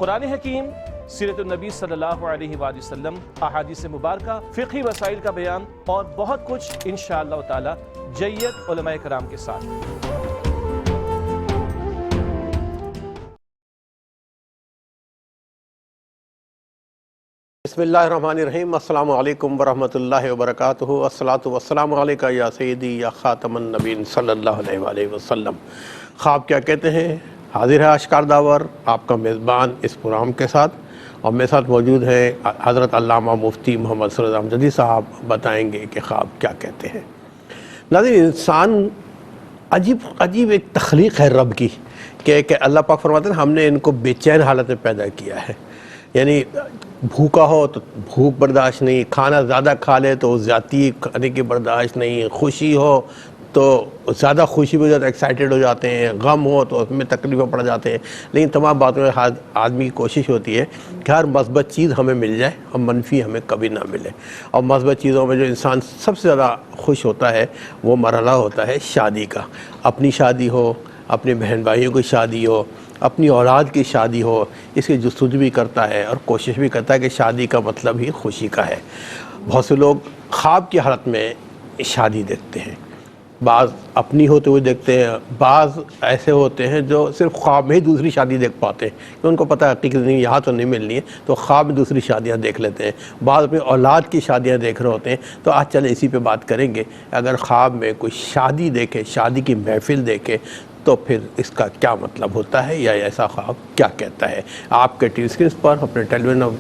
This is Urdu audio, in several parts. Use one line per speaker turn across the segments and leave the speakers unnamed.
قرآن حکیم، سیرت النبی صلی اللہ علیہ وآلہ وسلم، احادیث مبارکہ، فقہی مسائل کا بیان اور بہت کچھ انشاءاللہ تعالی جید علماء کرام کے ساتھ۔
بسم اللہ الرحمن الرحیم۔ السلام علیکم ورحمۃ اللہ وبرکاتہ۔ الصلاۃ والسلام علیکہ یا سیدی یا خاتم النبیین صلی اللہ علیہ وآلہ وسلم۔ خواب کیا کہتے ہیں؟ حاضر ہے اشکار داور، آپ کا میزبان اس پروگرام کے ساتھ، اور میرے ساتھ موجود ہیں حضرت علامہ مفتی محمد سرور امجدی صاحب، بتائیں گے کہ خواب کیا کہتے ہیں۔ ناظرین، انسان عجیب ایک تخلیق ہے رب کی، کہ اللہ پاک فرماتے ہیں ہم نے ان کو بے چین حالت میں پیدا کیا ہے۔ یعنی بھوکا ہو تو بھوک برداشت نہیں، کھانا زیادہ کھا لے تو زیادتی کھانے کی برداشت نہیں، خوشی ہو تو زیادہ خوشی بھی ہو جاتے، ایکسائٹیڈ ہو جاتے ہیں، غم ہو تو اس میں تکلیفیں پڑ جاتے ہیں۔ لیکن تمام باتوں میں آدمی کی کوشش ہوتی ہے کہ ہر مثبت چیز ہمیں مل جائے اور منفی ہمیں کبھی نہ ملے۔ اور مثبت چیزوں میں جو انسان سب سے زیادہ خوش ہوتا ہے وہ مرحلہ ہوتا ہے شادی کا۔ اپنی شادی ہو، اپنے بہن بھائیوں کی شادی ہو، اپنی اولاد کی شادی ہو، اس کی جستجو بھی کرتا ہے اور کوشش بھی کرتا ہے کہ شادی کا مطلب ہی خوشی کا ہے۔ بہت سے لوگ خواب کی حالت میں شادی دیکھتے ہیں، بعض اپنی ہوتے ہوئے دیکھتے ہیں، بعض ایسے ہوتے ہیں جو صرف خواب میں ہی دوسری شادی دیکھ پاتے ہیں کہ ان کو پتہ ہے حقیقت نہیں یہاں تو نہیں ملنی ہے، تو خواب میں دوسری شادیاں دیکھ لیتے ہیں۔ بعض اپنی اولاد کی شادیاں دیکھ رہے ہوتے ہیں۔ تو آج چلے اسی پہ بات کریں گے، اگر خواب میں کوئی شادی دیکھے، شادی کی محفل دیکھے، تو پھر اس کا کیا مطلب ہوتا ہے، یا ایسا خواب کیا کہتا ہے۔ آپ کے ٹی وی اسکرین پر اپنے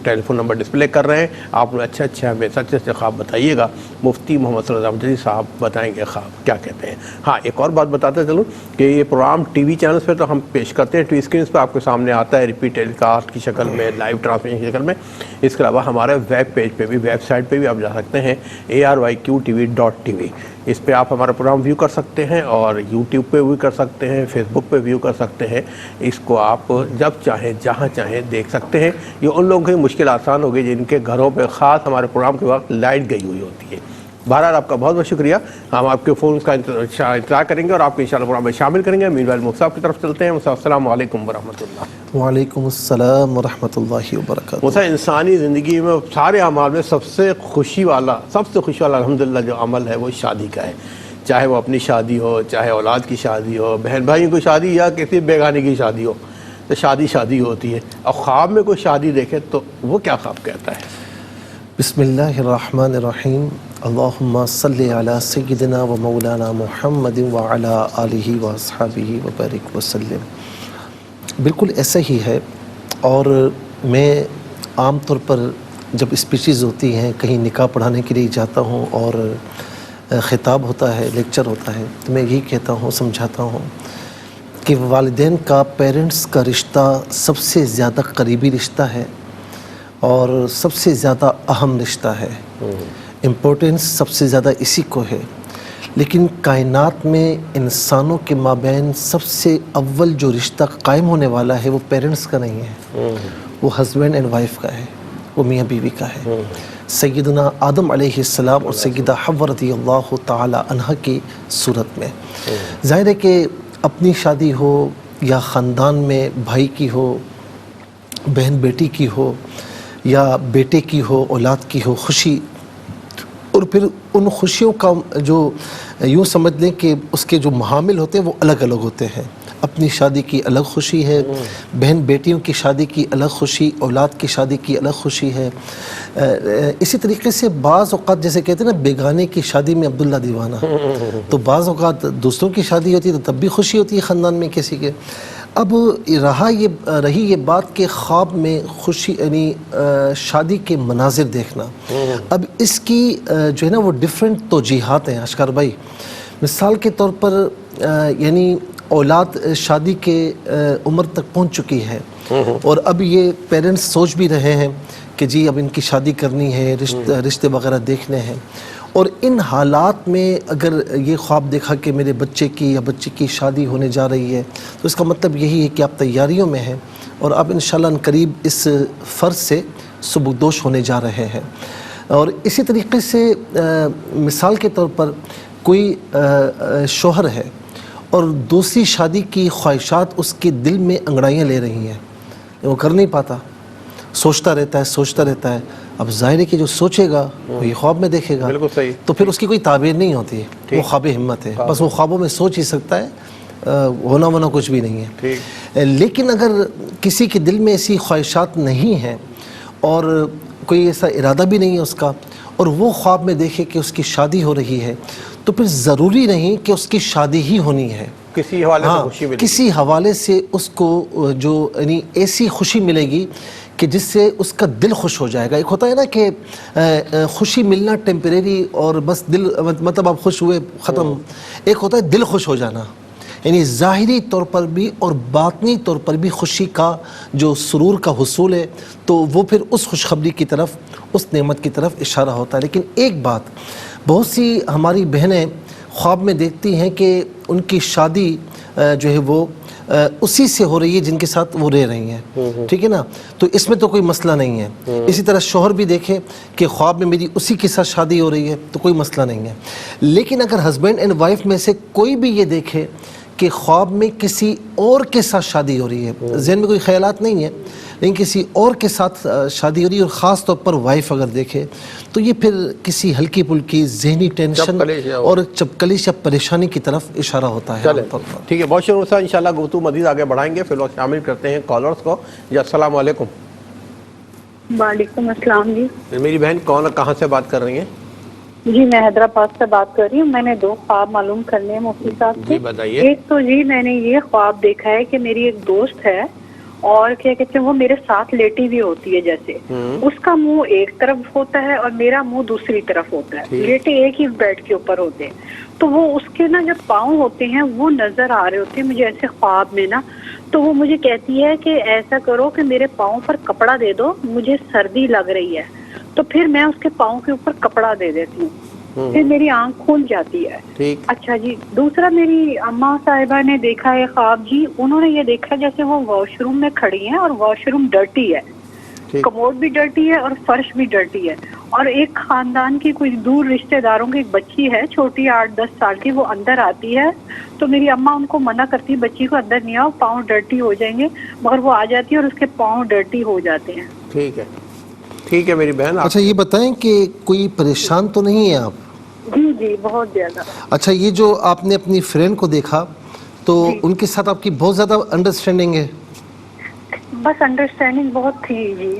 ٹیلی فون نمبر ڈسپلے کر رہے ہیں، آپ نے اچھے ہمیں سچے سے خواب بتائیے گا۔ مفتی محمد سرور امجدی صاحب بتائیں گے خواب کیا کہتے ہیں۔ ہاں، ایک اور بات بتاتے چلوں کہ یہ پروگرام ٹی وی چینلز پہ تو ہم پیش کرتے ہیں، ٹی وی اسکرینس پہ آپ کے سامنے آتا ہے ریپیٹ ٹیلی کاسٹ کی شکل میں، لائیو ٹرانسمیشن کی شکل میں۔ اس کے علاوہ ہمارے ویب پیج پہ بھی، ویب سائٹ پہ بھی آپ جا سکتے ہیں ARYQTV.tv۔ اس پہ آپ ہمارا پروگرام ویو کر سکتے ہیں، اور یوٹیوب پہ بھی کر سکتے ہیں، فیس بک پہ ویو کر سکتے ہیں۔ اس کو آپ جب چاہیں جہاں چاہیں دیکھ سکتے ہیں۔ یہ ان لوگوں کی مشکل آسان ہوگی جن کے گھروں پہ خاص ہمارے پروگرام کے وقت لائٹ گئی ہوئی ہوتی ہے۔ بہرحال آپ کا بہت بہت شکریہ۔ ہم آپ کے فون کا انتظار کریں گے اور آپ کو انشاءاللہ پروگرام میں شامل کریں گے۔ میروائل مفتی صاحب کی طرف چلتے ہیں۔ السلام علیکم ورحمۃ اللہ۔
وعلیکم السلام ورحمۃ اللہ وبرکاتہ۔
مفتی، انسانی زندگی میں سارے اعمال میں سب سے خوشی والا الحمدللہ جو عمل ہے وہ شادی کا ہے، چاہے وہ اپنی شادی ہو، چاہے اولاد کی شادی ہو، بہن بھائیوں کی شادی، یا کسی بیگانے کی شادی ہو، تو شادی ہوتی ہے۔ اور خواب میں کوئی شادی دیکھے تو وہ کیا خواب کہتا ہے؟
بسم اللہ الرحمن الرحیم۔ اللہم صلی علی سیدنا و مولانا محمد وعلی آلہ و اصحابہ وبارک وسلم۔ بالکل ایسا ہی ہے، اور میں عام طور پر جب اسپیچز ہوتی ہیں، کہیں نکاح پڑھانے کے لیے جاتا ہوں اور خطاب ہوتا ہے، لیکچر ہوتا ہے، تو میں یہی کہتا ہوں، سمجھاتا ہوں کہ والدین کا، پیرنٹس کا رشتہ سب سے زیادہ قریبی رشتہ ہے اور سب سے زیادہ اہم رشتہ ہے۔ امپورٹنس سب سے زیادہ اسی کو ہے۔ لیکن کائنات میں انسانوں کے مابین سب سے اول جو رشتہ قائم ہونے والا ہے وہ پیرنٹس کا نہیں ہے، وہ ہسبینڈ اینڈ وائف کا ہے، وہ میاں بیوی کا ہے۔ سیدنا آدم علیہ السلام اور سیدہ حوا رضی اللہ تعالی عنہ کی صورت میں ظاہر ہے کہ اپنی شادی ہو یا خاندان میں بھائی کی ہو، بہن بیٹی کی ہو، یا بیٹے کی ہو، اولاد کی ہو، خوشی، اور پھر ان خوشیوں کا جو یوں سمجھ لیں کہ اس کے جو محامل ہوتے ہیں وہ الگ الگ ہوتے ہیں۔ اپنی شادی کی الگ خوشی ہے، بہن بیٹیوں کی شادی کی الگ خوشی، اولاد کی شادی کی الگ خوشی ہے۔ اسی طریقے سے بعض اوقات جیسے کہتے ہیں نا، بیگانے کی شادی میں عبداللہ دیوانہ، تو بعض اوقات دوستوں کی شادی ہوتی ہے تو تب بھی خوشی ہوتی ہے خاندان میں کسی کے۔ اب رہی یہ بات کہ خواب میں خوشی، یعنی شادی کے مناظر دیکھنا، اب اس کی جو ہے نا وہ ڈیفرنٹ توجیحات ہیں اشکار بھائی۔ مثال کے طور پر یعنی اولاد شادی کے عمر تک پہنچ چکی ہے، اور اب یہ پیرنٹس سوچ بھی رہے ہیں کہ جی اب ان کی شادی کرنی ہے، رشتے وغیرہ دیکھنے ہیں، اور ان حالات میں اگر یہ خواب دیکھا کہ میرے بچے کی یا بچی کی شادی ہونے جا رہی ہے، تو اس کا مطلب یہی ہے کہ آپ تیاریوں میں ہیں اور آپ انشاءاللہ عنقریب اس فرض سے سبکدوش ہونے جا رہے ہیں۔ اور اسی طریقے سے مثال کے طور پر کوئی شوہر ہے اور دوسری شادی کی خواہشات اس کے دل میں انگڑائیاں لے رہی ہیں، وہ کر نہیں پاتا، سوچتا رہتا ہے. اب ظاہر ہے کہ جو سوچے گا وہی خواب میں دیکھے گا.
بالکل صحیح.
تو پھر اس کی کوئی تعبیر نہیں ہوتی ہے، وہ خواب ہمت ہے. بس وہ خوابوں میں سوچ ہی سکتا ہے، ہونا کچھ بھی نہیں ہے. لیکن اگر کسی کے دل میں ایسی خواہشات نہیں ہیں اور کوئی ایسا ارادہ بھی نہیں ہے اس کا، اور وہ خواب میں دیکھے کہ اس کی شادی ہو رہی ہے، تو پھر ضروری نہیں کہ اس کی شادی ہی ہونی ہے.
کسی حوالے سے خوشی ملے گی،
کسی حوالے سے اس کو جو یعنی ایسی خوشی ملے گی کہ جس سے اس کا دل خوش ہو جائے گا. ایک ہوتا ہے نا کہ خوشی ملنا ٹیمپریری اور بس دل مطلب آپ خوش ہوئے ختم. ایک ہوتا ہے دل خوش ہو جانا، یعنی ظاہری طور پر بھی اور باطنی طور پر بھی خوشی کا جو سرور کا حصول ہے، تو وہ پھر اس خوشخبری کی طرف، اس نعمت کی طرف اشارہ ہوتا ہے. لیکن ایک بات، بہت سی ہماری بہنیں خواب میں دیکھتی ہیں کہ ان کی شادی جو ہے وہ اسی سے ہو رہی ہے جن کے ساتھ وہ رہ رہی ہیں، ٹھیک ہے نا، تو اس میں تو کوئی مسئلہ نہیں ہے. اسی طرح شوہر بھی دیکھے کہ خواب میں میری اسی کے ساتھ شادی ہو رہی ہے تو کوئی مسئلہ نہیں ہے. لیکن اگر ہسبینڈ اینڈ وائف میں سے کوئی بھی یہ دیکھے کہ خواب میں کسی اور کے ساتھ شادی ہو رہی ہے، ذہن میں کوئی خیالات نہیں ہے لیکن کسی اور کے ساتھ شادی ہو رہی ہے، اور خاص طور پر وائف اگر دیکھے، تو یہ پھر کسی ہلکی پھلکی ذہنی ٹینشن اور چپکلش یا پریشانی کی طرف اشارہ ہوتا ہے.
ٹھیک ہے، بہت شکریہ صاحب. انشاءاللہ گفتگو مزید آگے بڑھائیں گے. فی الوقت شامل کرتے ہیں کالرز کو. جی السلام علیکم.
وعلیکم السلام. جی
میری بہن کون اور کہاں سے بات کر رہی ہیں؟
جی میں حیدرآباد سے بات کر رہی ہوں. میں نے 2 خواب معلوم کرنے ہیں مفتی صاحب سے.
جی بتائیے.
ایک تو جی میں نے یہ خواب دیکھا ہے کہ میری ایک دوست ہے اور کیا کہتے ہیں وہ میرے ساتھ لیٹی ہوئی ہوتی ہے، جیسے اس کا منہ ایک طرف ہوتا ہے اور میرا منہ دوسری طرف ہوتا ہے، لیٹے ایک ہی بیڈ کے اوپر ہوتے ہیں. تو وہ اس کے نا جب پاؤں ہوتے ہیں وہ نظر آ رہے ہوتے ہیں مجھے ایسے خواب میں نا. تو وہ مجھے کہتی ہے کہ ایسا کرو کہ میرے پاؤں پر کپڑا دے دو، مجھے سردی لگ رہی ہے. تو پھر میں اس کے پاؤں کے اوپر کپڑا دے دیتی ہوں، پھر میری آنکھ کھل جاتی ہے. اچھا جی، دوسرا میری اماں صاحبہ نے دیکھا ہے خواب. جی انہوں نے یہ دیکھا جیسے وہ واش روم میں کھڑی ہیں اور واش روم ڈرٹی ہے، کموڈ بھی ڈرٹی ہے اور فرش بھی ڈرٹی ہے. اور ایک خاندان کی کچھ دور رشتہ داروں کی ایک بچی ہے چھوٹی 8-10 سال کی، وہ اندر آتی ہے تو میری اماں ان کو منع کرتی ہے بچی کو اندر نہیں آؤ، پاؤں ڈرٹی ہو جائیں گے، مگر وہ آ جاتی ہے اور اس کے پاؤں ڈرٹی ہو جاتے ہیں.
ٹھیک ہے میری بہن.
اچھا یہ بتائیں کہ کوئی پریشان تو نہیں ہے آپ؟
جی بہت زیادہ.
اچھا یہ جو آپ نے اپنی فرینڈ کو دیکھا تو ان کے ساتھ آپ کی بہت زیادہ انڈرسٹینڈنگ ہے؟
بس انڈرسٹینڈنگ بہت تھی جی،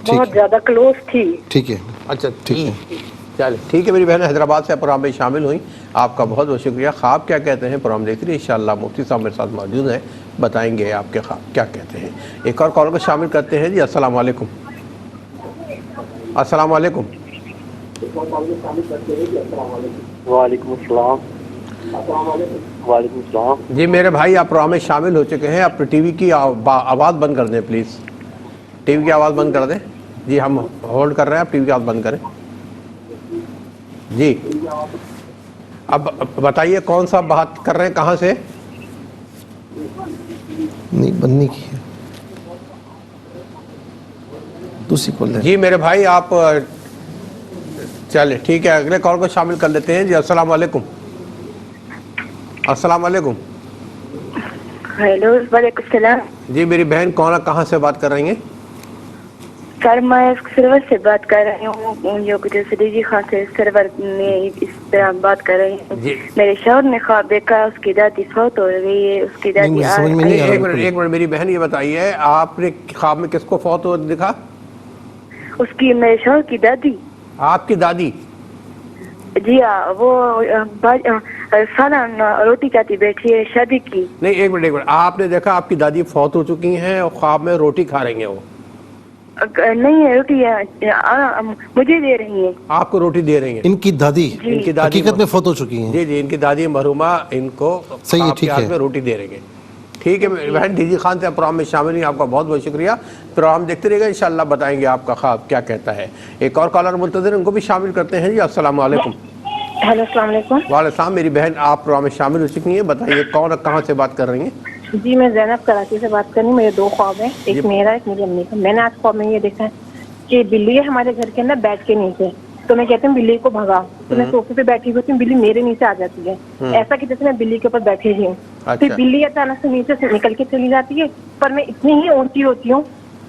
بہت زیادہ کلوز تھی.
ٹھیک ہے.
اچھا ٹھیک ہے، چلے ٹھیک ہے. میری بہن حیدرآباد سے پروگرام میں شامل ہوئی، آپ کا بہت بہت شکریہ. خواب کیا کہتے ہیں پروگرام دیکھ رہی ہے. انشاءاللہ مفتی صاحب میرے ساتھ موجود ہیں، بتائیں گے آپ کے خواب کیا کہتے ہیں. ایک اور کالر کو شامل کرتے ہیں. جی السلام علیکم. السلام علیکم.
وعلیکم السلام. وعلیکم السلام.
جی میرے بھائی آپ پروگرام میں شامل ہو چکے ہیں. آپ ٹی وی کی آواز بند کر دیں پلیز. ٹی وی کی آواز بند کر دیں. جی ہم ہولڈ کر رہے ہیں، آپ ٹی وی کی آواز بند کریں. جی اب بتائیے کون سا بات کر رہے ہیں، کہاں سے؟
نہیں بند نہیں کی ہے، دوسری کال لیں.
جی میرے بھائی آپ چلے ٹھیک ہے، اگلے کال کو شامل کر لیتے ہیں. جی السلام علیکم. السلام علیکم.
ہیلو وعلیکم السلام.
جی میری بہن کون اور کہاں سے بات کر رہی ہیں؟
سر میں سرور سے بات کر رہی ہوں، جو صدیقی خان سے سرور میں اس طرح بات کر رہی ہوں. میرے شوہر نے خواب دیکھا اس کی دادی فوت ہو رہی ہے، اس کی دادی
ایک منٹ میری بہن یہ بتائیے آپ نے خواب میں کس کو فوت ہو دکھا؟
اس کی میرے شوہر کی دادی.
آپ کی دادی؟
جی ہاں، وہ سالن روٹی کھاتی بیٹھی ہے شادی کی.
نہیں ایک منٹ آپ نے دیکھا آپ کی دادی فوت ہو چکی ہیں اور خواب میں روٹی کھا رہی ہیں؟ وہ
نہیں ہے روٹی مجھے دے رہی ہیں.
آپ کو روٹی دے رہی ہیں؟
ان کی دادی
ان کی دادی
حقیقت میں فوت ہو چکی ہیں.
جی جی ان کی دادی مرحومہ ان کو خواب کے ہاتھ میں روٹی دے رہی ہیں. ٹھیک ہے بہن ڈی جی خان سے پروگرام میں شامل ہوئی، آپ کا بہت بہت شکریہ. پروگرام دیکھتے رہیے گا، انشاءاللہ بتائیں گے آپ کا خواب کیا کہتا ہے. ایک اور کالر منتظر ان کو بھی شامل کرتے ہیں. جی السلام علیکم.
ہیلو السلام علیکم.
وعلیکم السلام. میری بہن آپ پروگرام میں شامل ہو چکی ہیں، بتائیے کون اور کہاں سے بات کر رہی ہیں؟
جی میں زینب کراچی سے بات کر رہی ہوں. میرے 2 خواب ہیں، ایک میرا ایک میری امی کا. میں نے آج خواب میں یہ دیکھا ہے کہ بلی ہے ہمارے گھر کے اندر بیٹھ کے نیچے، تو میں کہتی ہوں بلی کو بھگا، تو میں صوفے پہ بیٹھی ہوتی ہوں، بلی میرے نیچے آ جاتی ہے، ایسا کہ جیسے میں بلی کے اوپر بیٹھی ہوئی ہوں. پھر بلی اچانک سے نیچے سے نکل کے چلی جاتی ہے، پر میں اتنی ہی اونچی ہوتی ہوں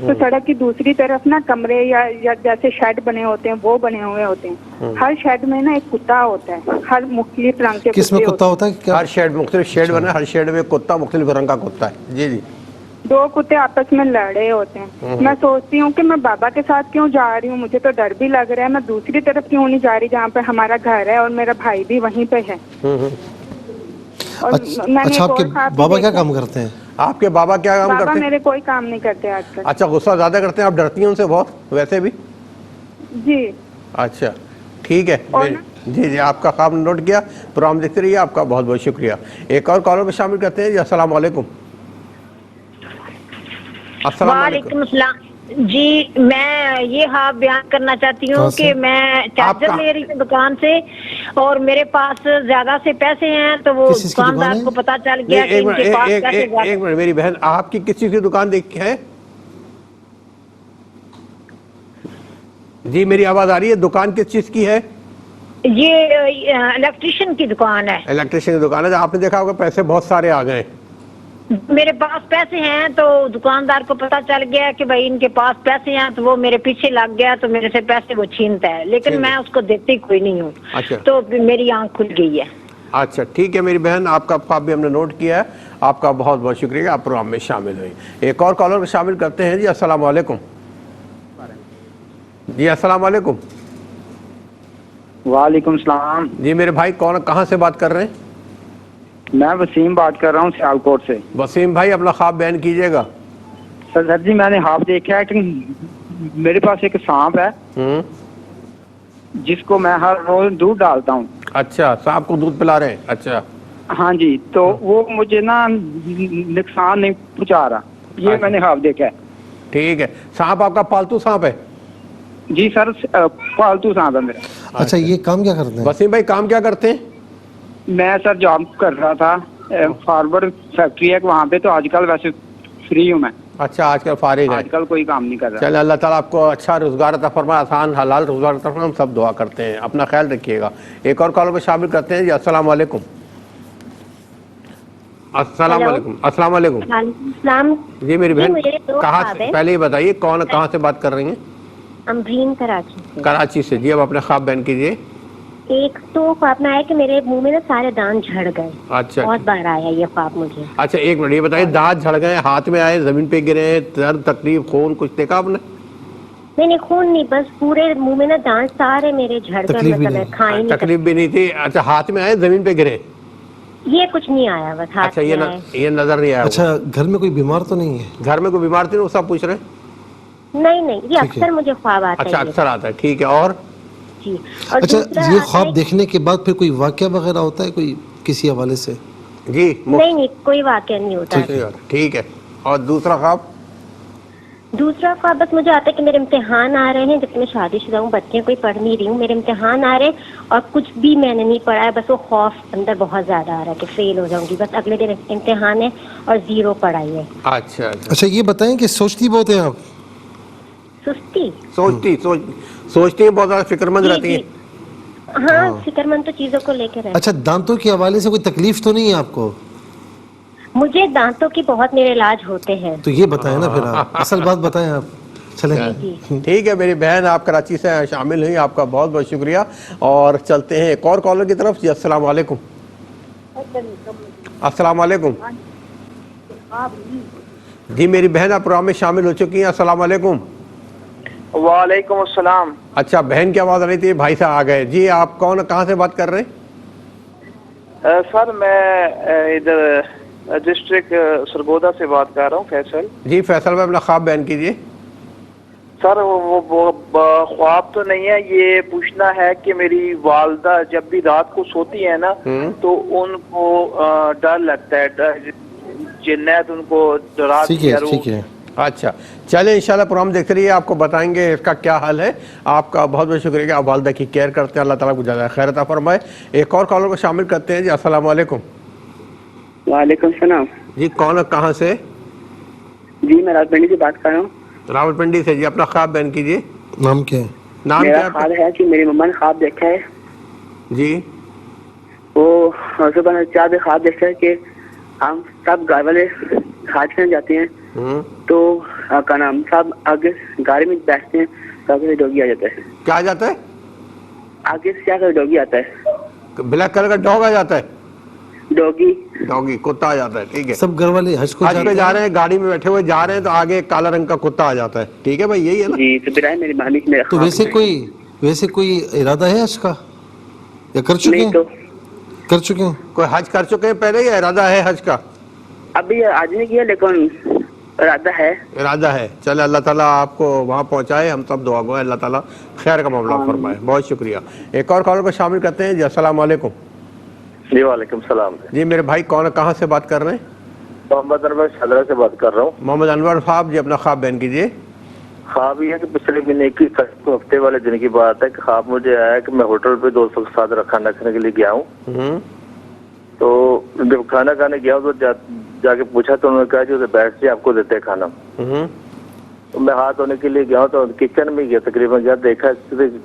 تو سڑک کی دوسری طرف نا کمرے یا جیسے شیڈ بنے ہوتے ہیں وہ بنے ہوئے ہوتے ہیں. ہر شیڈ میں نا ایک کتا ہوتا ہے, ہر مختلف رنگ کے.
کس میں کتا ہوتا ہے؟
ہر شیڈ مختلف شیڈ بنا ہے, ہر شیڈ میں کتا مختلف رنگ کا کتا ہے. جی جی.
2 کتے آپس میں لڑ رہے ہوتے ہیں. میں سوچتی ہوں کہ میں بابا کے ساتھ کیوں جا رہی ہوں, مجھے تو ڈر بھی لگ رہا ہے. میں دوسری طرف کیوں نہیں جا رہی جہاں پہ ہمارا گھر ہے اور میرا بھائی بھی وہیں پہ ہے.
اچھا, آپ کے بابا کیا کام کرتے ہیں؟
آپ کے بابا کیا کام کرتے ہیں؟
بابا میرے کوئی کام نہیں کرتے آج کل.
اچھا, غصہ زیادہ کرتے ہیں, آپ ڈرتی ہیں ان سے بہت ویسے بھی؟
جی.
اچھا ٹھیک ہے. جی جی, آپ کا خواب نوٹ کیا, پروگرام دیکھتے رہیے. آپ کا بہت بہت شکریہ. ایک اور کالر میں شامل کرتے ہیں. جی السلام علیکم.
وعلیکم السلام. جی میں یہ خواب بیان کرنا چاہتی ہوں کہ میں چارجر لے رہی ہوں دکان سے اور میرے پاس زیادہ سے پیسے ہیں, تو وہ دکاندار کو پتا چل گیا کہ ان کے پاس پیسے زیادہ.
ایک منٹ میری بہن, آپ کی کس چیز کی دکان دیکھ ہے؟ جی میری آواز آ رہی ہے؟ دکان کس چیز کی ہے؟
یہ الیکٹریشین کی دکان ہے.
الیکٹریشین کی دکان ہے. آپ نے دیکھا ہوگا پیسے بہت سارے آ گئے.
میرے پاس پیسے ہیں تو دکاندار کو پتا چل گیا کہ بھائی ان کے پاس پیسے ہیں, تو وہ میرے پیچھے لگ گیا, تو میرے سے پیسے وہ چھینتا ہے, لیکن میں اس کو دیتی کوئی نہیں ہوں. تو میری آنکھ کھل گئی ہے.
اچھا ٹھیک ہے میری بہن, آپ کا خواب بھی ہم نے نوٹ کیا ہے. آپ کا بہت بہت شکریہ, آپ پروگرام میں شامل ہوئی. ایک اور کالر کو شامل کرتے ہیں. جی السلام علیکم. جی السلام علیکم.
وعلیکم السلام.
جی میرے بھائی کون, کہاں سے بات کر رہے ہیں؟
میں وسیم بات کر رہا ہوں سیالکوٹ سے.
وسیم بھائی اپنا خواب بیان کیجیے گا.
سر جی میں نے خواب دیکھا ہے کہ میرے پاس ایک سانپ ہے جس کو میں ہر روز دودھ ڈالتا ہوں.
اچھا, سانپ کو دودھ پلا رہے ہیں. اچھا
ہاں جی, تو وہ مجھے نا نقصان نہیں پہنچا رہا. یہ میں نے خواب دیکھا ہے.
ٹھیک ہے. سانپ آپ کا پالتو سانپ ہے؟
جی سر, پالتو سانپ ہے میرا.
اچھا یہ کام کیا کرتے ہیں؟
وسیم بھائی کام کیا کرتے ہیں؟
میں سر جاب کر رہا تھا, فارورڈ فیکٹری ہے وہاں پہ, تو آج کل ویسے فری ہوں میں.
اچھا آج کل فارغ ہے,
آج کل کوئی کام نہیں کر رہا.
چلے اللہ تعالیٰ آپ کو اچھا روزگار عطا فرمائے, آسان حلال روزگار عطا فرمائے. ہم سب دعا کرتے ہیں. اپنا خیال رکھیے گا. ایک اور کالر کو شامل کرتے ہیں. جی السلام علیکم. السلام علیکم. السلام علیکم.
السلام.
جی میری بہن کہاں سے, پہلے یہ بتائیے کون کہاں سے بات کر رہی ہیں؟
امبرین کراچی سے.
کراچی سے. جی اب اپنے خواب بیان کیجیے.
ایک تو خواب میں آیا کہ میرے منہ میں نا سارے دانت جھڑ گئے.
اچھا
بہت بار آیا یہ خواب مجھے.
اچھا ایک منٹ, یہ بتائیے دانت جھڑ گئے, ہاتھ میں آئے, زمین پہ گرے, درد تکلیف خون کچھ دیکھا آپ نے؟
نہیں خون نہیں, بس پورے منہ میں نا دانت سارے میرے جھڑ گئے. مطلب کھائی نہیں,
تکلیف بھی نہیں تھی. اچھا ہاتھ میں آئے, زمین پہ گرے؟
یہ کچھ نہیں آیا بس ہاتھ میں.
یہ نظر نہیں آیا.
اچھا گھر میں کوئی بیمار تو نہیں ہے؟
گھر میں کوئی بیمار تھی, وہ سب پوچھ رہے ہیں.
نہیں یہ اکثر مجھے خواب آتا ہے.
اچھا اکثر آتا ہے. ٹھیک ہے. اور
جی.
اچھا یہ خواب دیکھنے کے بعد پھر کوئی واقعہ وغیرہ ہوتا ہے کوئی کسی حوالے سے؟
جی
نہیں کوئی واقعہ نہیں ہوتا.
ٹھیک ہے. اور دوسرا خواب؟
دوسرا خواب بس مجھے آتا ہے کہ میرے امتحان آ رہے ہیں, جب میں شادی شدہ ہوں, بچے کوئی پڑھ نہیں رہی ہوں, میرے امتحان آ رہے ہیں اور کچھ بھی میں نے نہیں پڑھا ہے. بس وہ خوف اندر بہت زیادہ آ رہا ہے کہ فیل ہو جاؤں گی. بس اگلے دن امتحان ہے اور 0 پڑھائی ہے.
اچھا یہ بتائیں کہ سوچتی بہت ہیں آپ؟
سستی
سوچتی ہیں بہت زیادہ, فکر مند رہتی ہیں.
ہاں فکر مند تو چیزوں کو لے کے رہتی.
اچھا دانتوں کے حوالے سے کوئی تکلیف تو نہیں ہے آپ کو؟
مجھے دانتوں کی بہت میرے علاج ہوتے ہیں.
تو یہ بتائیں نا پھر آپ اصل بات بتائیں آپ. چلیں
ٹھیک ہے میری بہن, آپ کراچی سے شامل ہوئی, آپ کا بہت بہت شکریہ. اور چلتے ہیں ایک اور کالر کی طرف. جی السلام علیکم. السلام علیکم. جی میری بہن آپ پروگرام میں شامل ہو چکی ہیں. السلام علیکم.
وعلیکم السلام.
اچھا بہن کی آواز آ رہی تھی, بھائی صاحب آ گئے. جی آپ کون, کہاں سے بات کر رہے ہیں؟
سر میں ادھر ڈسٹرکٹ سرگودا سے بات کر رہا ہوں, فیصل.
جی فیصل بھائی اپنا خواب بیان کیجیے.
سر وہ خواب تو نہیں ہے, یہ پوچھنا ہے کہ میری والدہ جب بھی رات کو سوتی ہے نا تو ان کو ڈر لگتا ہے, جنات ان کو ڈراتی ہے.
اچھا چلیں انشاءاللہ پروگرام دیکھتے رہیے, آپ کو بتائیں گے اس کا کیا حل ہے. آپ کا بہت بہت شکریہ کہ آپ والدہ کی کیئر کرتے ہیں. اللہ تعالیٰ کو زیادہ خیر عطا فرمائے. ایک اور کالر کو شامل کرتے ہیں. جی السلام علیکم.
وعلیکم السلام.
جی کون, کہاں سے؟
جی میں راولپنڈی سے بات کر رہا ہوں.
راولپنڈی سے. جی اپنا خواب بیان کیجیے.
نام کیا ہے؟
میرا خواب ہے کہ میری مما نے خواب دیکھا ہے.
جی
وہ صبح چار خواب دیکھا ہے کہ ہم سب گھر والے کھاد کھانے جاتے ہیں, تو کا نام صاحب آگے گاڑی میں بیٹھتے ہیں تو آگے سے ڈوگی آ جاتا ہے.
کیا آ جاتا ہے؟
آگے سے کیا ڈوگی آتا ہے.
بلیک کلر کا ڈاگ آ جاتا ہے.
ڈوگی
کتا آ جاتا ہے. ٹھیک ہے.
سب گھر والے حج کو
پہ جا رہے ہیں, گاڑی میں بیٹھے ہوئے جا رہے ہیں تو آگے کالا رنگ کا کتا آ جاتا ہے. ٹھیک ہے بھائی, یہی ہے نا؟
جی تو برائے میری مالک میرا.
تو ویسے کوئی ارادہ ہے حج کا یا کر چکے ہیں؟ کر چکے ہیں.
کوئی حج کر چکے ہیں پہلے یا ارادہ ہے حج کا؟
ابھی آج نہیں کیا لیکن ارادہ ہے.
چلے اللہ تعالیٰ آپ کو وہاں پہنچائے, ہم سب دعا گو ہے, اللہ تعالیٰ خیر کا معاملہ فرمائے. بہت شکریہ. ایک اور کالر کو شامل کرتے ہیں. جی السلام علیکم.
جی وعلیکم السلام.
جی میرے بھائی کون, کہاں سے بات کر رہے ہیں؟
محمد انور شادرہ سے بات کر رہا ہوں.
محمد انور صاحب جی اپنا خواب بیان کیجیے.
خواب یہ ہے کہ پچھلے مہینے کی ہفتے والے دن کی بات ہے کہ خواب مجھے آیا کہ میں ہوٹل پہ دوستوں کے ساتھ کھانا کھانے کے لیے گیا ہوں. تو جب کھانا کھانے گیا تو جا کے پوچھا تو انہوں نے کہا جی ادھر بیٹھ سے آپ کو دیتے کھانا. تو میں ہاتھ دھونے کے لیے گیا ہوں تو کچن میں گیا, تقریباً گیا, دیکھا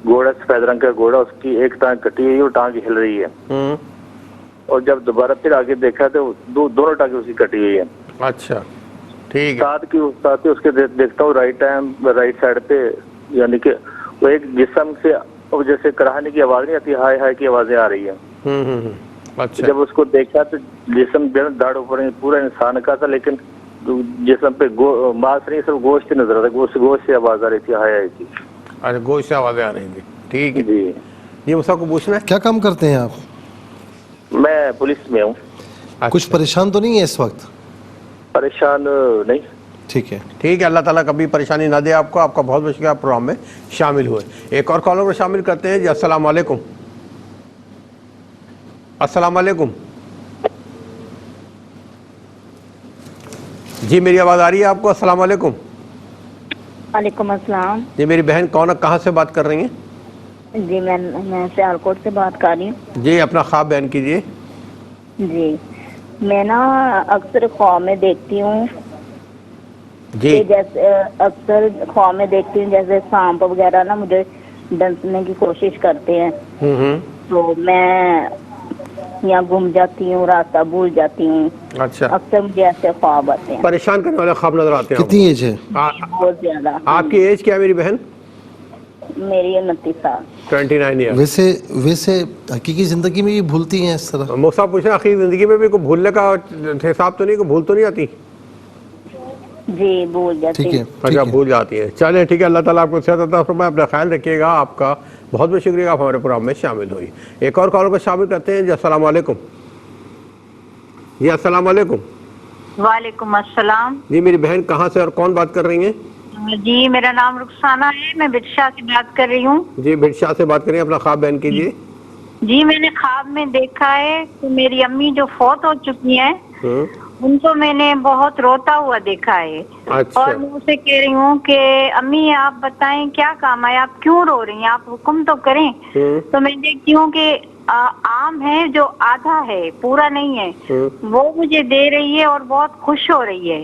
گھوڑا سفید رنگ کا گھوڑا, اس کی ایک ٹانگ کٹی ہوئی اور ٹانگ ہل رہی ہے. اور جب دوبارہ پھر آگے دیکھا تو دونوں ٹانگیں اس کی کٹی ہوئی ہیں.
اچھا ٹھیک ہے.
ساتھ ہی اس کے دیکھتا ہوں رائٹ سائڈ پہ, یعنی کہ وہ ایک جسم سے جیسے کراہنے کی آواز نہیں آتی, ہائے ہائے کی آوازیں آ رہی ہیں.
اچھا.
جب اس کو دیکھا تو جسم داڑھ اوپر پورا انسان کا تھا, لیکن جسم پہ ماس نہیں, صرف گوشت نظر آ رہا تھا. گوشت سے آواز آ رہی تھی, ہائے ہائے کی.
اچھا گوشت سے آوازیں آ رہی تھی. ٹھیک ہے
جی.
یہ مسا کو پوچھنا ہے,
کیا کام کرتے ہیں آپ؟
میں پولیس میں ہوں.
کچھ پریشان تو نہیں ہے اس وقت؟
پریشان نہیں.
ٹھیک ہے.
ٹھیک ہے, اللہ تعالیٰ کبھی پریشانی نہ دے آپ کو. آپ کا بہت بہت شکریہ پروگرام میں شامل ہوئے. ایک اور کالر کو شامل کرتے ہیں. جی السلام علیکم. السلام علیکم. جی میری آواز آ رہی ہے آپ کو؟ السلام علیکم.
وعلیکم السلام.
جی میری بہن کون, کہاں سے بات کر رہی ہیں؟
جی میں سیالکوٹ سے بات کر رہی ہوں.
جی اپنا خواب بیان کیجیے.
جی میں نا اکثر خواب میں دیکھتی ہوں
جی,
جیسے اکثر خواب میں دیکھتی ہوں جیسے سانپ وغیرہ نا مجھے ڈسنے کی کوشش کرتے ہیں. تو میں یہاں گم جاتی ہوں, راستہ بھول جاتی ہوں.
اچھا.
اکثر مجھے ایسے خواب آتے ہیں.
پریشان کرنے والے خواب نظر آتے ہیں.
کتنی ایج ہے؟
بہت زیادہ.
آپ کی ایج کیا ہے میری بہن؟
میری 29 سال.
29 ایئر.
ویسے حقیقی زندگی میں یہ بھولتی ہیں اس طرح؟
موسیٰ پوچھیں حقیقی زندگی میں بھی کوئی بھولنے کا حساب تو نہیں, کوئی بھول تو نہیں آتی؟
جی بھول جاتی
ٹھیک ہے.
اچھا بھول جاتی ہیں. چلیں ٹھیک ہے, اللہ تعالیٰ آپ کو صحت عطا فرمائے. اپنا خیال رکھیے گا. آپ کا بہت بہت شکریہ, آپ ہمارے پروگرام میں شامل ہوئی. ایک اور کالر کو شامل کرتے ہیں. جی السلام علیکم. جی السلام علیکم.
وعلیکم السلام.
جی میری بہن کہاں سے اور کون بات کر رہی ہیں؟
جی میرا نام رخسانہ ہے, میں بٹشاہ سے بات کر رہی ہوں.
جی بٹشاہ سے بات کریں, اپنا خواب بیان کیجیے.
جی میں نے خواب میں دیکھا ہے کہ میری امی جو فوت ہو چکی ہیں ان کو میں نے بہت روتا ہوا دیکھا ہے. اور میں اسے کہہ رہی ہوں کہ امی آپ بتائیں کیا کام ہے, آپ کیوں رو رہی ہیں, آپ حکم تو کریں. تو میں دیکھتی ہوں کہ آم ہے جو آدھا ہے, پورا نہیں ہے, وہ مجھے دے رہی ہے اور بہت خوش ہو رہی ہے.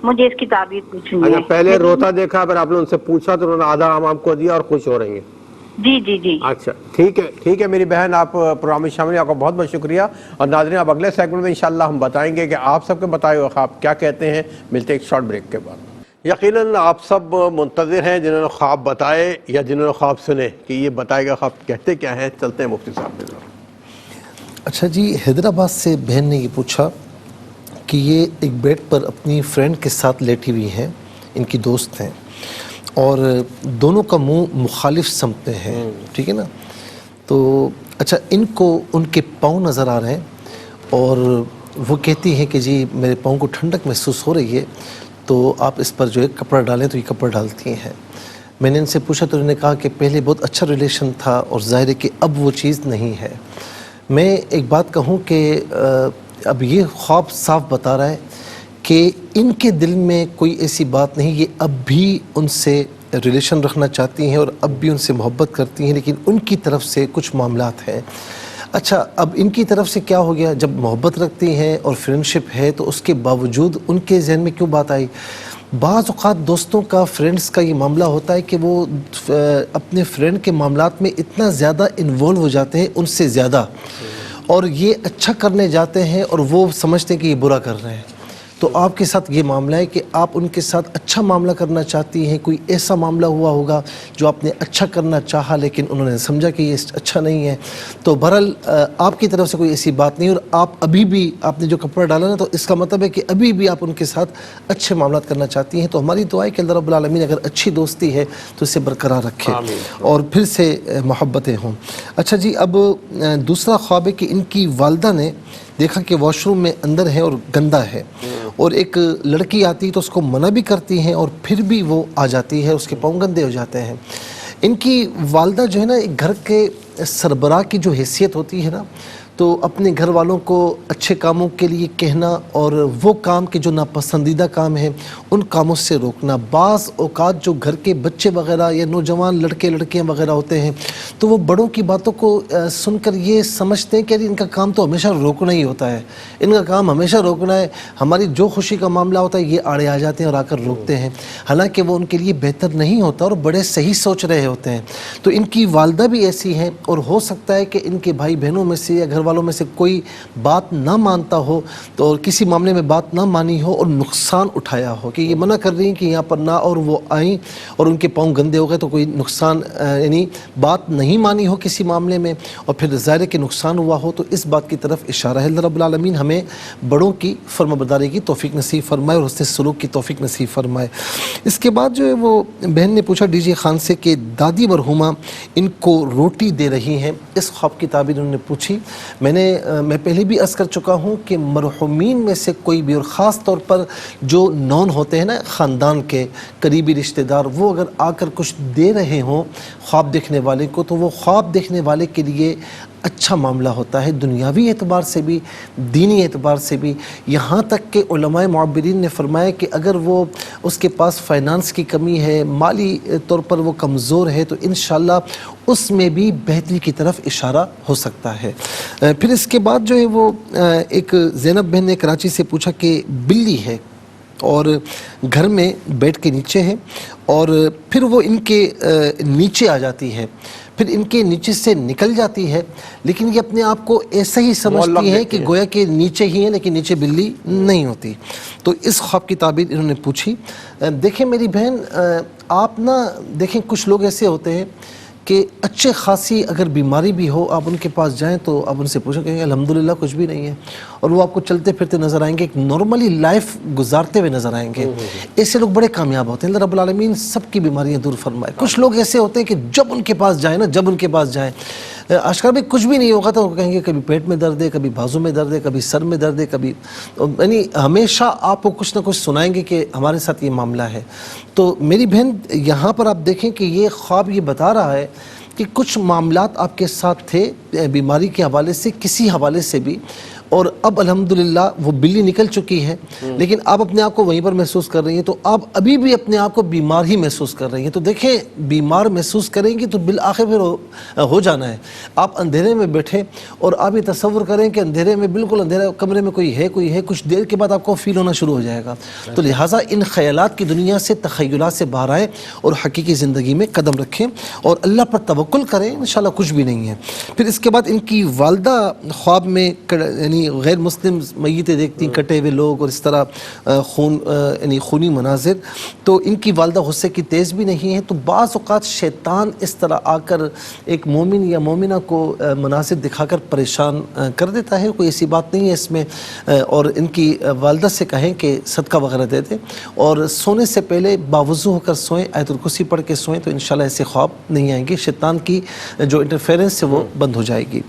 مجھے اس کی تعبیر پوچھنی ہے.
اچھا پہلے روتا دیکھا, اگر آپ نے ان سے پوچھا تو انہوں نے آدھا آم آپ کو دیا اور خوش ہو رہی ہیں.
جی جی جی.
اچھا ٹھیک ہے میری بہن, آپ پروگرام میں شامل ہیں, آپ کا بہت بہت شکریہ. اور ناظرین اب اگلے سیگمنٹ میں انشاءاللہ ہم بتائیں گے کہ آپ سب کے بتائے ہوئے خواب کیا کہتے ہیں. ملتے ہیں ایک شارٹ بریک کے بعد. یقیناً آپ سب منتظر ہیں جنہوں نے خواب بتائے یا جنہوں نے خواب سنے کہ یہ بتائے گا خواب کہتے کیا ہیں. چلتے ہیں مفتی صاحب کے ذرا.
اچھا جی, حیدرآباد سے بہن نے یہ پوچھا کہ یہ ایک بیڈ پر اپنی فرینڈ کے ساتھ لیٹی ہوئی ہیں, ان کی دوست ہیں, اور دونوں کا منہ مخالف سمت میں ہے. ٹھیک ہے نا. تو اچھا ان کو ان کے پاؤں نظر آ رہے ہیں اور وہ کہتی ہیں کہ جی میرے پاؤں کو ٹھنڈک محسوس ہو رہی ہے, تو آپ اس پر جو ہے کپڑا ڈالیں. تو یہ کپڑا ڈالتی ہیں. میں نے ان سے پوچھا تو انہوں نے کہا کہ پہلے بہت اچھا ریلیشن تھا اور ظاہر ہے کہ اب وہ چیز نہیں ہے. میں ایک بات کہوں کہ اب یہ خواب صاف بتا رہا ہے کہ ان کے دل میں کوئی ایسی بات نہیں, یہ اب بھی ان سے ریلیشن رکھنا چاہتی ہیں اور اب بھی ان سے محبت کرتی ہیں, لیکن ان کی طرف سے کچھ معاملات ہیں. اچھا اب ان کی طرف سے کیا ہو گیا, جب محبت رکھتی ہیں اور فرینڈشپ ہے تو اس کے باوجود ان کے ذہن میں کیوں بات آئی. بعض اوقات دوستوں کا, فرینڈس کا یہ معاملہ ہوتا ہے کہ وہ اپنے فرینڈ کے معاملات میں اتنا زیادہ انوالو ہو جاتے ہیں ان سے زیادہ, اور یہ اچھا کرنے جاتے ہیں اور وہ سمجھتے ہیں کہ یہ برا کر رہے ہیں. تو آپ کے ساتھ یہ معاملہ ہے کہ آپ ان کے ساتھ اچھا معاملہ کرنا چاہتی ہیں. کوئی ایسا معاملہ ہوا ہوگا جو آپ نے اچھا کرنا چاہا لیکن انہوں نے سمجھا کہ یہ اچھا نہیں ہے. تو بہرحال آپ کی طرف سے کوئی ایسی بات نہیں, اور آپ ابھی بھی آپ نے جو کپڑا ڈالا نا تو اس کا مطلب ہے کہ ابھی بھی آپ ان کے ساتھ اچھے معاملات کرنا چاہتی ہیں. تو ہماری دعا ہے کہ اللہ رب العالمین اگر اچھی دوستی ہے تو اسے برقرار رکھے اور پھر سے محبتیں ہوں. اچھا جی, اب دوسرا خواب ہے کہ ان کی والدہ نے دیکھا کہ واش روم میں اندر ہے اور گندا ہے, اور ایک لڑکی آتی تو اس کو منع بھی کرتی ہیں اور پھر بھی وہ آ جاتی ہے, اس کے پاؤں گندے ہو جاتے ہیں. ان کی والدہ جو ہے نا, ایک گھر کے سربراہ کی جو حیثیت ہوتی ہے نا, تو اپنے گھر والوں کو اچھے کاموں کے لیے کہنا اور وہ کام کے جو ناپسندیدہ کام ہیں ان کاموں سے روکنا. بعض اوقات جو گھر کے بچے وغیرہ یا نوجوان لڑکے لڑکیاں وغیرہ ہوتے ہیں تو وہ بڑوں کی باتوں کو سن کر یہ سمجھتے ہیں کہ ان کا کام تو ہمیشہ روکنا ہی ہوتا ہے, ان کا کام ہمیشہ روکنا ہے, ہماری جو خوشی کا معاملہ ہوتا ہے یہ آڑے آ جاتے ہیں اور آ کر روکتے ہیں, حالانکہ وہ ان کے لیے بہتر نہیں ہوتا اور بڑے صحیح سوچ رہے ہوتے ہیں. تو ان کی والدہ بھی ایسی ہیں, اور ہو سکتا ہے کہ ان کے بھائی بہنوں میں سے یا گھر والوں میں سے کوئی بات نہ مانتا ہو تو اور کسی معاملے میں بات نہ مانی ہو اور نقصان اٹھایا ہو کہ یہ منع کر رہی ہیں کہ یہاں پر نہ, اور وہ آئیں اور ان کے پاؤں گندے ہو گئے تو کوئی نقصان یعنی بات نہیں مانی ہو کسی معاملے میں اور پھر ظاہر کہ نقصان ہوا ہو, تو اس بات کی طرف اشارہ ہے. اللہ رب العالمین ہمیں بڑوں کی فرمانبرداری کی توفیق نصیب فرمائے اور حسن سلوک کی توفیق نصیب فرمائے. اس کے بعد جو ہے وہ بہن نے پوچھا ڈی جے خان سے کہ دادی مرحومہ ان کو روٹی دے رہی ہیں, اس خواب کی تعبیر انہوں نے پوچھی. میں پہلے بھی عرض کر چکا ہوں کہ مرحومین میں سے کوئی بھی, اور خاص طور پر جو نون ہوتے ہیں نا خاندان کے قریبی رشتہ دار, وہ اگر آ کر کچھ دے رہے ہوں خواب دیکھنے والے کو تو وہ خواب دیکھنے والے کے لیے اچھا معاملہ ہوتا ہے, دنیاوی اعتبار سے بھی دینی اعتبار سے بھی. یہاں تک کہ علماء معبرین نے فرمایا کہ اگر وہ اس کے پاس فائنانس کی کمی ہے, مالی طور پر وہ کمزور ہے, تو انشاءاللہ اس میں بھی بہتری کی طرف اشارہ ہو سکتا ہے. پھر اس کے بعد جو ہے وہ ایک زینب بہن نے کراچی سے پوچھا کہ بلی ہے اور گھر میں بیڈ کے نیچے ہے اور پھر وہ ان کے نیچے آ جاتی ہے, پھر ان کے نیچے سے نکل جاتی ہے, لیکن یہ اپنے آپ کو ایسا ہی سمجھتی ہے کہ گویا کہ نیچے ہی ہیں لیکن نیچے بلی نہیں ہوتی. تو اس خواب کی تعبیر انہوں نے پوچھی. دیکھیں میری بہن, آپ نا دیکھیں کچھ لوگ ایسے ہوتے ہیں کہ اچھے خاصی اگر بیماری بھی ہو آپ ان کے پاس جائیں تو آپ ان سے پوچھیں کہ الحمدللہ کچھ بھی نہیں ہے, اور وہ آپ کو چلتے پھرتے نظر آئیں گے, ایک نارملی لائف گزارتے ہوئے نظر آئیں گے. ایسے لوگ بڑے کامیاب ہوتے ہیں, اللہ رب العالمین سب کی بیماریاں دور فرمائے. کچھ لوگ ایسے ہوتے ہیں کہ جب ان کے پاس جائیں نا, جب ان کے پاس جائیں اشکار بھائی کچھ بھی نہیں ہوگا تو وہ کہیں گے کبھی پیٹ میں درد ہے, کبھی بازو میں درد ہے, کبھی سر میں درد ہے, کبھی یعنی ہمیشہ آپ کو کچھ نہ کچھ سنائیں گے کہ ہمارے ساتھ یہ معاملہ ہے. تو میری بہن یہاں پر آپ دیکھیں کہ یہ خواب یہ بتا رہا ہے کہ کچھ معاملات آپ کے ساتھ تھے بیماری کے حوالے سے, کسی حوالے سے بھی, اور اب الحمدللہ وہ بلی نکل چکی ہے, لیکن آپ اپنے آپ کو وہیں پر محسوس کر رہی ہیں, تو آپ ابھی بھی اپنے آپ کو بیمار ہی محسوس کر رہی ہیں. تو دیکھیں بیمار محسوس کریں گی تو بالآخر پھر ہو جانا ہے. آپ اندھیرے میں بیٹھے اور آپ یہ تصور کریں کہ اندھیرے میں, بالکل اندھیرا کمرے میں کوئی ہے, کچھ دیر کے بعد آپ کو فیل ہونا شروع ہو جائے گا. تو لہٰذا ان خیالات کی دنیا سے, تخیلات سے باہر آئیں اور حقیقی زندگی میں قدم رکھیں اور اللہ پر توکل کریں, انشاءاللہ کچھ بھی نہیں ہے. پھر اس کے بعد ان کی والدہ خواب میں یعنی غیر مسلم میتیں دیکھتی, کٹے ہوئے لوگ اور اس طرح خون یعنی خونی مناظر. تو ان کی والدہ غصے کی تیز بھی نہیں ہے, تو بعض اوقات شیطان اس طرح آ کر ایک مومن یا مومنہ کو مناظر دکھا کر پریشان کر دیتا ہے, کوئی ایسی بات نہیں ہے اس میں. اور ان کی والدہ سے کہیں کہ صدقہ وغیرہ دے دیں اور سونے سے پہلے باوضو ہو کر سوئیں, آیت الکرسی پڑھ کے سوئیں, تو انشاءاللہ ایسے خواب نہیں آئیں گے, شیطان کی جو انٹرفیرنس ہے وہ بند ہو جائے گی.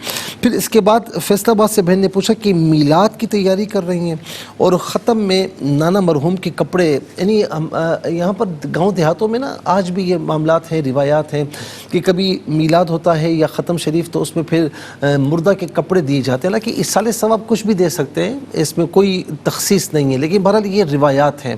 پھر اس کے بعد فیصل آباد سے بہن نے پوچھا کہ میلاد کی تیاری کر رہی ہیں اور ختم میں نانا مرحوم کے کپڑے, یعنی یہاں پر گاؤں دیہاتوں میں نا آج بھی یہ معاملات ہیں, روایات ہیں کہ کبھی میلاد ہوتا ہے یا ختم شریف تو اس میں پھر مردہ کے کپڑے دیے جاتے ہیں. حالانکہ ایصال ثواب کچھ بھی دے سکتے ہیں, اس میں کوئی تخصیص نہیں ہے, لیکن بہرحال یہ روایات ہیں.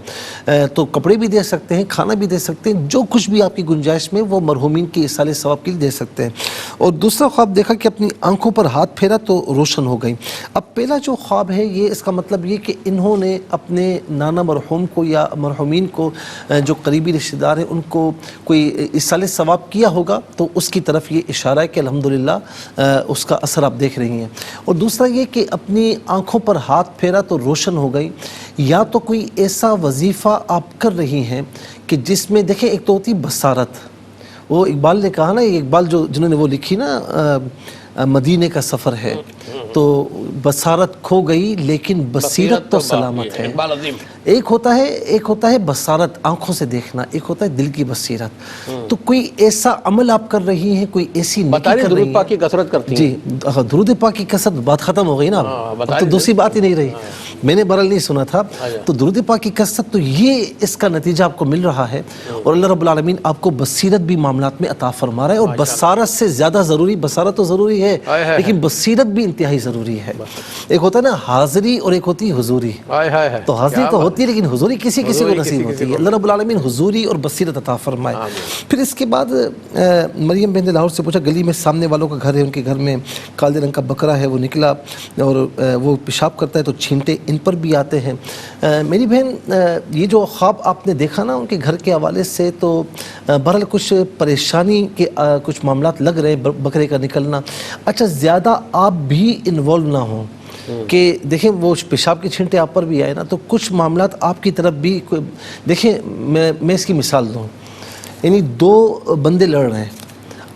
تو کپڑے بھی دے سکتے ہیں, کھانا بھی دے سکتے ہیں, جو کچھ بھی آپ کی گنجائش میں وہ مرحومین کی ایصال ثواب کے لیے دے سکتے ہیں. اور دوسرا خواب دیکھا کہ اپنی آنکھوں پر ہاتھ پھیرا تو روشن ہو گئی. اب پہلا جو خواب ہے یہ اس کا مطلب یہ کہ انہوں نے اپنے نانا مرحوم کو یا مرحومین کو جو قریبی رشتہ دار ہیں ان کو کوئی ایصال ثواب کیا ہوگا، تو اس کی طرف یہ اشارہ ہے کہ الحمدللہ اس کا اثر آپ دیکھ رہی ہیں۔ اور دوسرا یہ کہ اپنی آنکھوں پر ہاتھ پھیرا تو روشن ہو گئی، یا تو کوئی ایسا وظیفہ آپ کر رہی ہیں کہ جس میں دیکھیں ایک تو ہوتی بصارت، وہ اقبال نے کہا نا، یہ اقبال جنہوں نے وہ لکھی نا مدینے کا سفر ہے، تو بصارت کھو گئی لیکن بصیرت تو سلامت ہے۔ ایک ہوتا ہے بصارت، آنکھوں سے دیکھنا، ایک ہوتا ہے دل کی بصیرت۔ تو کوئی ایسا عمل آپ کر رہی ہیں، کوئی ایسی نیکی کر رہی ہیں،
درود پاک کی کثرت کرتی ہیں؟
جی، درود پاک کی کثرت، بات ختم ہو گئی نا، اب تو دوسری بات ہی نہیں رہی، میں نے برل نہیں سنا تھا۔ تو درود پاک کی کثرت، تو یہ اس کا نتیجہ آپ کو مل رہا ہے، اور اللہ رب العالمین آپ کو بصیرت بھی معاملات میں عطا فرما رہا ہے۔ اور بصارت سے زیادہ ضروری، بصارت تو ضروری ہے لیکن بصیرت بھی انتہائی ضروری ہے۔ ایک ہوتا ہے نا حاضری اور ایک ہوتی ہے حضوری، تو حاضری تو ہوتی ہے لیکن حضوری کسی کو نصیب ہوتی ہے۔ اللہ رب العالمین حضوری اور بصیرت عطا فرمائے۔ پھر اس کے بعد مریم بہن نے لاہور سے پوچھا، گلی میں سامنے والوں کا گھر ہے، ان کے گھر میں کالے رنگ کا بکرا ہے، وہ نکلا اور وہ پیشاب کرتا ہے تو چھینٹے ان پر بھی آتے ہیں۔ میری بہن، یہ جو خواب آپ نے دیکھا نا ان کے گھر کے حوالے سے، تو بہرحال کچھ پریشانی کے کچھ معاملات لگ رہے بکرے کا نکلنا۔ اچھا، زیادہ آپ بھی انوالو نہ ہوں کہ دیکھیں وہ پیشاب کے چھینٹے آپ پر بھی آئے نا، تو کچھ معاملات آپ کی طرف بھی دیکھیں۔ میں اس کی مثال دوں، یعنی دو بندے لڑ رہے ہیں،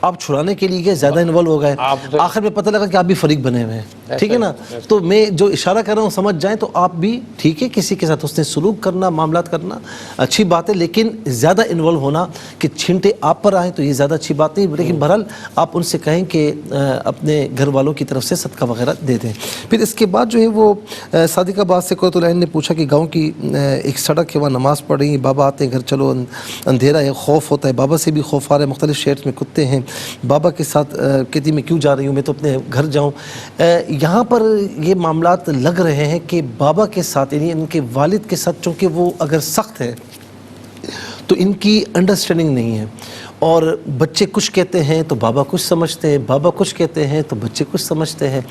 آپ چھڑانے کے لیے زیادہ انوالو ہو گئے، آخر میں پتہ لگا کہ آپ بھی فریق بنے ہوئے ہیں، ٹھیک ہے نا۔ تو میں جو اشارہ کر رہا ہوں سمجھ جائیں تو آپ بھی ٹھیک ہے، کسی کے ساتھ اس نے سلوک کرنا، معاملات کرنا اچھی بات ہے، لیکن زیادہ انوالو ہونا کہ چھینٹے آپ پر آئیں تو یہ زیادہ اچھی بات نہیں۔ لیکن بہرحال آپ ان سے کہیں کہ اپنے گھر والوں کی طرف سے صدقہ وغیرہ دے دیں۔ پھر اس کے بعد جو ہے وہ صادقہ آباد سے قرۃ العین نے پوچھا کہ گاؤں کی ایک سڑک ہے، وہاں نماز پڑھ رہی ہیں، بابا آتے ہیں گھر، چلو اندھیرا ہے، خوف ہوتا ہے، بابا سے بھی خوف آ رہا ہے، مختلف شہر میں کتے ہیں، بابا کے ساتھ کہتی میں کیوں جا رہی ہوں، میں تو اپنے گھر جاؤں۔ یہاں پر یہ معاملات لگ رہے ہیں کہ بابا کے ساتھ، یعنی ان کے والد کے ساتھ، چونکہ وہ اگر سخت ہے تو ان کی انڈرسٹینڈنگ نہیں ہے، اور بچے کچھ کہتے ہیں تو بابا کچھ سمجھتے ہیں، بابا کچھ کہتے ہیں تو بچے کچھ سمجھتے ہیں۔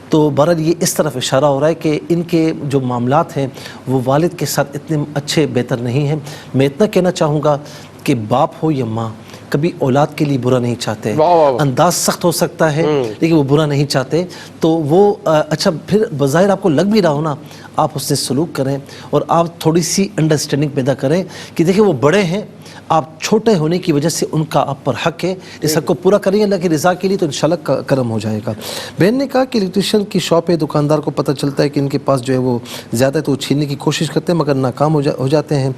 تو بہرحال یہ اس طرف اشارہ ہو رہا ہے کہ ان کے جو معاملات ہیں وہ والد کے ساتھ اتنے اچھے بہتر نہیں ہیں۔ میں اتنا کہنا چاہوں گا کہ باپ ہو یا ماں، کبھی اولاد کے لیے برا نہیں چاہتے، انداز سخت ہو سکتا ہے لیکن وہ برا نہیں چاہتے۔ تو وہ اچھا، پھر بظاہر آپ کو لگ بھی رہا ہو نا، آپ اس سے سلوک کریں اور آپ تھوڑی سی انڈرسٹینڈنگ پیدا کریں کہ دیکھیں وہ بڑے ہیں، آپ چھوٹے ہونے کی وجہ سے ان کا آپ پر حق ہے، اس حق کو پورا کریں اللہ کی رضا کے لیے تو انشاءاللہ کرم ہو جائے گا۔ بہن نے کہا کہ الیکٹریشین کی شاپ ہے، دکاندار کو پتہ چلتا ہے کہ ان کے پاس جو ہے وہ زیادہ ہے تو وہ چھیننے کی کوشش کرتے ہیں مگر ناکام ہو جاتے ہیں۔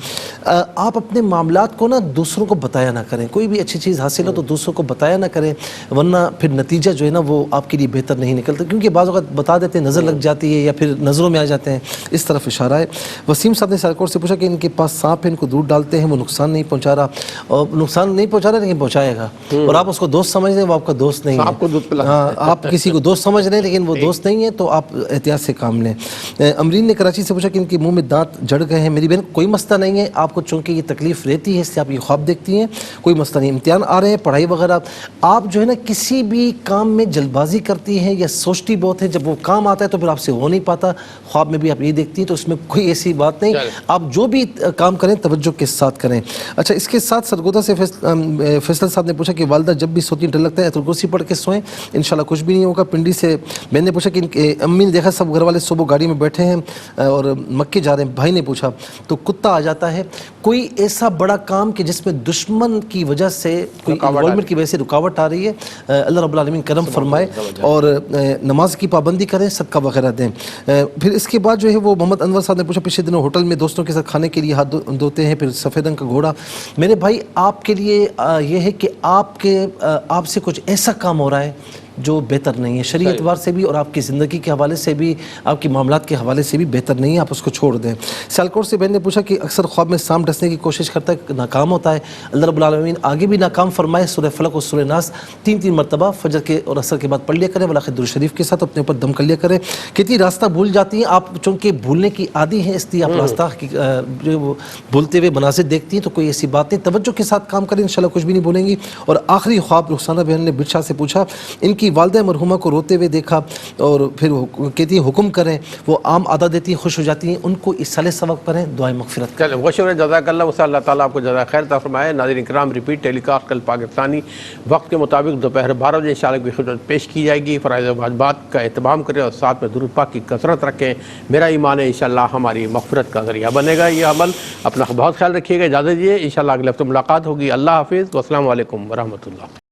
آپ اپنے معاملات کو نا دوسروں کو بتایا نہ کریں، کوئی بھی اچھی چیز حاصل ہو تو دوسروں کو بتایا نہ کریں، ورنہ پھر نتیجہ جو ہے نا وہ آپ کے لیے بہتر نہیں نکلتا، کیونکہ بعض اوقات بتا دیتے ہیں، نظر لگ جاتی ہے یا پھر نظروں میں آ جاتے ہیں، اس طرف اشارہ ہے۔ وسیم صاحب نے سیالکوٹ سے پوچھا کہ ان کے پاس سانپ ہے، ان کو دودھ ڈالتے ہیں، وہ نقصان نہیں پہنچا رہا، اور نقصان نہیں پہنچا رہا لیکن پہنچائے گا، اور آپ اس کو دوست سمجھ رہے ہیں، وہ آپ کا دوست نہیں ہے۔ آپ کسی کو دوست سمجھ رہے ہیں لیکن وہ دوست نہیں ہے، تو آپ احتیاط سے کام لیں۔ امرین نے کراچی سے پوچھا کہ ان کے منہ میں دانت جڑ گئے ہیں۔ میری بہن کوئی مسئلہ نہیں ہے، آپ کو چونکہ یہ تکلیف رہتی ہے اس لیے آپ یہ خواب دیکھتی ہیں، کوئی مسئلہ نہیں۔ امتحان آ رہے ہیں، پڑھائی وغیرہ، آپ جو ہے نا کسی بھی کام میں جلد بازی کرتی ہیں یا سوچتی بہت ہے، جب وہ کام آتا ہے تو پھر آپ سے ہو نہیں پاتا، خواب میں بھی آپ یہ دیکھتی ہیں، تو اس میں کوئی ایسی بات نہیں، آپ جو بھی کام کریں توجہ کے ساتھ کریں۔ اچھا، اس کے ساتھ سرگودا سے فیصل صاحب نے پوچھا کہ والدہ جب بھی سوتی ہیں ڈر لگتا ہے ایت الکرسی پڑھ کے سوئیں، انشاءاللہ کچھ بھی نہیں ہوگا۔ پنڈی سے میں نے پوچھا کہ ان کے امی نے دیکھا سب گھر والے صبح گاڑی میں بیٹھے ہیں اور مکے جا رہے ہیں، بھائی نے پوچھا تو کتا آ جاتا ہے، کوئی ایسا بڑا کام کہ جس میں دشمن کی وجہ سے کوئی انوالومنٹ کی وجہ سے رکاوٹ آ رہی ہے، اللہ رب العالمین کرم فرمائے اور نماز کی پابندی کریں، صدقہ وغیرہ دیں۔ پھر اس کے بعد جو ہے وہ محمد انور صاحب نے پوچھا پچھلے دنوں ہوٹل میں دوستوں کے ساتھ کھانے کے لیے ہاتھ دھوتے ہیں، پھر سفید رنگ کا گھوڑا۔ میرے بھائی آپ کے لیے یہ ہے کہ آپ سے کچھ ایسا کام ہو رہا ہے جو بہتر نہیں ہے، شرعی اعتبار سے بھی اور آپ کی زندگی کے حوالے سے بھی، آپ کی معاملات کے حوالے سے بھی بہتر نہیں ہے، آپ اس کو چھوڑ دیں۔ سیالکوٹ سے بہن نے پوچھا کہ اکثر خواب میں سانپ ڈسنے کی کوشش کرتا ہے، ناکام ہوتا ہے، اللہ رب العالمین آگے بھی ناکام فرمائے۔ سورہ فلق اور سورہ ناس 3 مرتبہ فجر کے اور عصر کے بعد پڑھ لیا کریں، ولاخر درود شریف کے ساتھ اپنے اوپر دم کر لیا کریں۔ کتنی راستہ بھول جاتی ہیں آپ، چونکہ بھولنے کی عادی ہیں اس لیے آپ راستہ جو وہ بھولتے ہوئے مناظر دیکھتی ہیں، تو کوئی ایسی بات نہیں، توجہ کے ساتھ کام کریں، انشاءاللہ کچھ بھی نہیں بھولیں گی۔ اور آخری خواب رخسانہ بہن نے بٹ شاہ سے پوچھا، ان کی دیکھی والدہ مرحومہ کو روتے ہوئے دیکھا اور پھر کہتی ہیں حکم کریں، وہ عام عادت دیتی ہیں، خوش ہو جاتی ہیں، ان کو اصالِ سبق پڑھیں، دعائیں مغفرت کریں۔
بہت شکریہ، جزاک اللہ، وصلی اللہ تعالیٰ آپ کو جزائے خیر عطا فرمائے۔ ناظرین کرام، ریپیٹ ٹیلی کاسٹ کل پاکستانی وقت کے مطابق دوپہر 12 بجے انشاءاللہ کی خدمت پیش کی جائے گی۔ فرائض و واجبات کا اہتمام کریں اور ساتھ میں درود پاک کی کثرت رکھیں۔ میرا ایمان ہے انشاءاللہ ہماری مغفرت کا ذریعہ بنے گا یہ عمل۔ اپنا بہت خیال رکھیے گا، اجازت دیجیے، انشاءاللہ اگلے ہفتے ملاقات ہوگی۔ اللہ حافظ، والسلام علیکم ورحمۃ اللہ۔